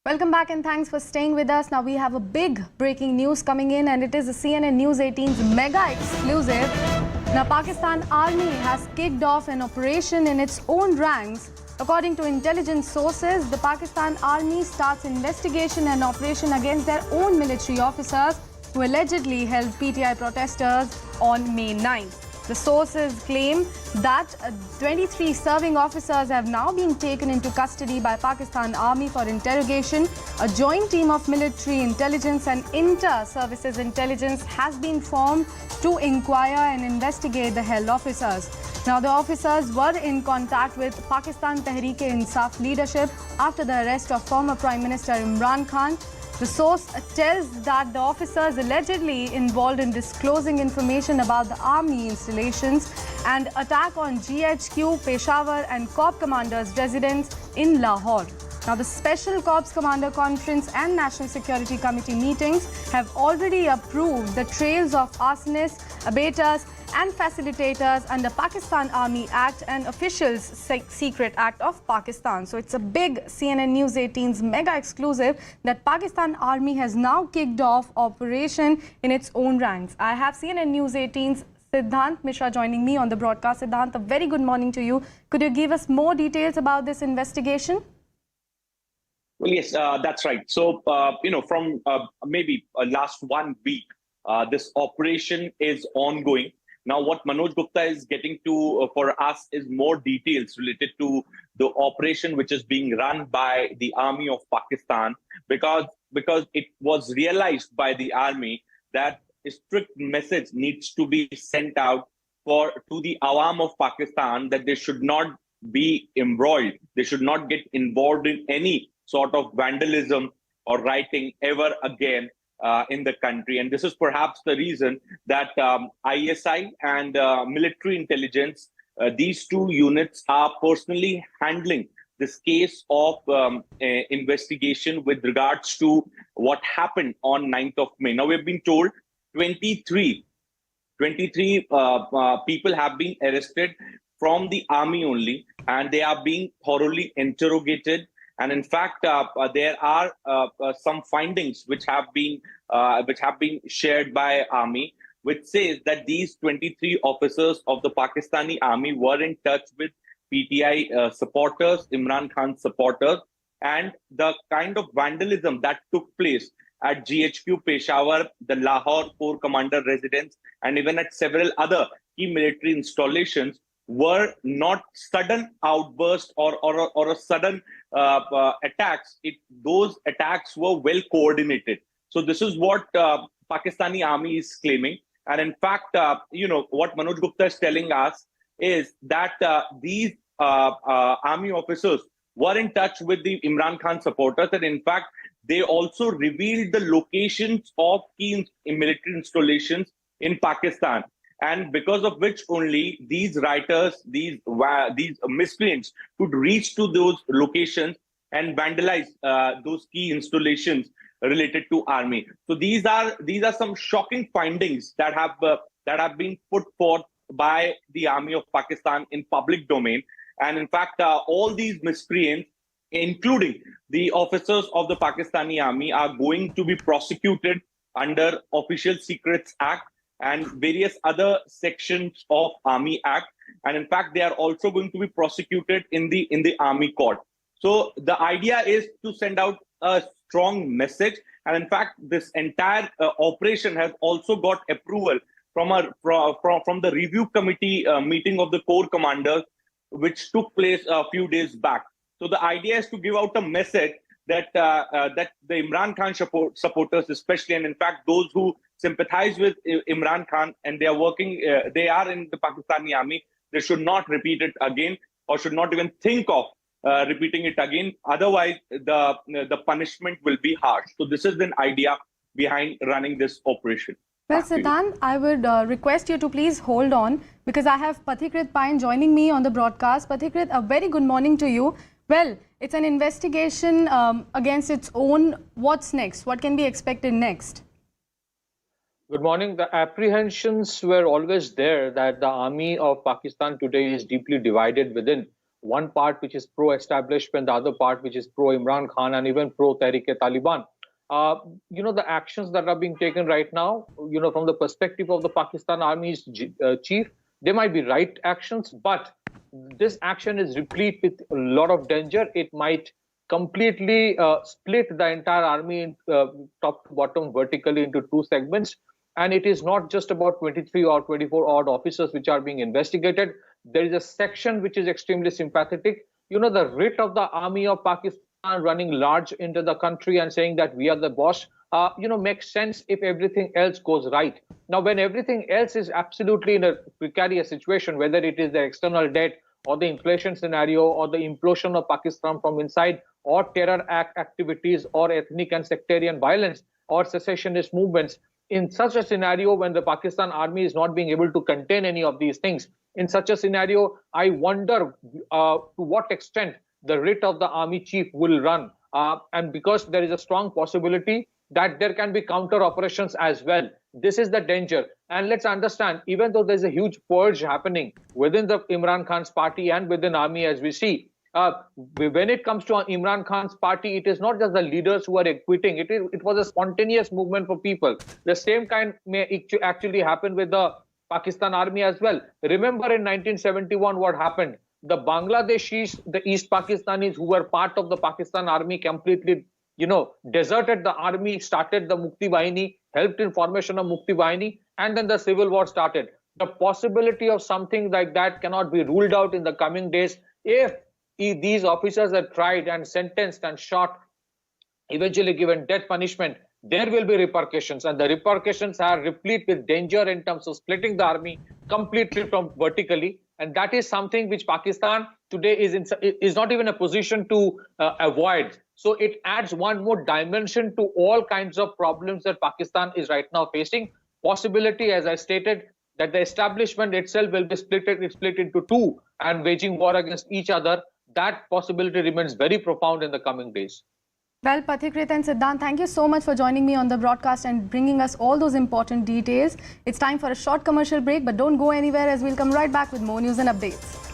Welcome back and thanks for staying with us. Now we have a big breaking news coming in, and it is a CNN News 18's mega exclusive. Now Pakistan Army has kicked off an operation in its own ranks. According to intelligence sources, the Pakistan Army starts investigation and operation against their own military officers who allegedly held PTI protesters on May 9th. The sources claim that 23 serving officers have now been taken into custody by Pakistan Army for interrogation. A joint team of military intelligence and inter-services intelligence has been formed to inquire and investigate the held officers. Now, the officers were in contact with Pakistan tehreek-e-insaf leadership after the arrest of former Prime Minister Imran Khan. The source tells that the officers allegedly involved in disclosing information about the army installations and attack on GHQ, Peshawar and Corps Commanders' residence in Lahore. Now, the Special Corps Commander Conference and National Security Committee meetings have already approved the trails of arsonists, abettors and facilitators under Pakistan Army Act and Officials Secret Act of Pakistan. So it's a big CNN News 18's mega exclusive that Pakistan Army has now kicked off operation in its own ranks. I have CNN News 18's Siddhant Mishra joining me on the broadcast. Siddhant, a very good morning to you. Could you give us more details about this investigation? Well, yes, that's right. So, from maybe last 1 week, this operation is ongoing. Now, what Manoj Gupta is getting to for us is more details related to the operation which is being run by the Army of Pakistan, because it was realized by the army that a strict message needs to be sent out to the Awam of Pakistan that they should not be embroiled. They should not get involved in any sort of vandalism or rioting ever again in the country. And this is perhaps the reason that ISI and military intelligence, these two units are personally handling this case of investigation with regards to what happened on 9th of May. Now, we've been told 23 people have been arrested from the army only, and they are being thoroughly interrogated. And in fact, there are some findings which have been shared by army, which says that these 23 officers of the Pakistani army were in touch with PTI supporters, Imran Khan supporters, and the kind of vandalism that took place at GHQ Peshawar, the Lahore Corps Commander residence, and even at several other key military installations were not sudden outbursts or a sudden attacks. Those attacks were well coordinated. So this is what Pakistani army is claiming. And in fact, what Manoj Gupta is telling us is that these army officers were in touch with the Imran Khan supporters. And in fact, they also revealed the locations of key military installations in Pakistan. And because of which only these rioters, these miscreants could reach to those locations and vandalize those key installations related to army. So these are some shocking findings that have been put forth by the army of Pakistan in public domain. And in fact, all these miscreants, including the officers of the Pakistani army, are going to be prosecuted under Official Secrets Act and various other sections of Army Act. And in fact, they are also going to be prosecuted in the Army court. So the idea is to send out a strong message. And in fact, this entire operation has also got approval from the review committee meeting of the Corps commanders, which took place a few days back. So the idea is to give out a message that that the Imran Khan supporters especially, and in fact those who sympathize with Imran Khan and they are in the Pakistani army, they should not repeat it again, or should not even think of repeating it again. Otherwise, the punishment will be harsh. So this is an idea behind running this operation. Well, Siddhant, I would request you to please hold on, because I have Pathikrit Pine joining me on the broadcast. Pathikrit, a very good morning to you. Well, it's an investigation against its own. What's next? What can be expected next? Good morning. The apprehensions were always there that the army of Pakistan today is deeply divided within. one part which is pro-establishment, the other part which is pro-Imran Khan and even pro-Tehreek-e-Taliban. The actions that are being taken right now, from the perspective of the Pakistan Army's chief, they might be right actions, but this action is replete with a lot of danger. It might completely split the entire army top to bottom vertically into two segments. And it is not just about 23 or 24 odd officers which are being investigated. There is a section which is extremely sympathetic. The writ of the army of Pakistan running large into the country and saying that we are the boss, makes sense if everything else goes right. Now, when everything else is absolutely in a precarious situation, whether it is the external debt or the inflation scenario or the implosion of Pakistan from inside or terror activities or ethnic and sectarian violence or secessionist movements, in such a scenario, when the Pakistan army is not being able to contain any of these things, in such a scenario, I wonder to what extent the writ of the army chief will run. And because there is a strong possibility that there can be counter operations as well. This is the danger. And let's understand, even though there's a huge purge happening within the Imran Khan's party and within army, as we see, when it comes to Imran Khan's party, it is not just the leaders who are quitting. It was a spontaneous movement for people. The same kind may actually happen with the Pakistan army as well. Remember in 1971 what happened? The Bangladeshis, the East Pakistanis who were part of the Pakistan army completely, deserted the army, started the Mukti Bahini, helped in formation of Mukti Bahini, and then the civil war started. The possibility of something like that cannot be ruled out in the coming days if these officers are tried and sentenced and shot, eventually given death punishment. There will be repercussions, and the repercussions are replete with danger in terms of splitting the army completely from vertically. And that is something which Pakistan today is not even a position to avoid. So it adds one more dimension to all kinds of problems that Pakistan is right now facing. Possibility, as I stated, that the establishment itself will be split into two and waging war against each other. That possibility remains very profound in the coming days. Well, Pathikrit and Siddhant, thank you so much for joining me on the broadcast and bringing us all those important details. It's time for a short commercial break, but don't go anywhere as we'll come right back with more news and updates.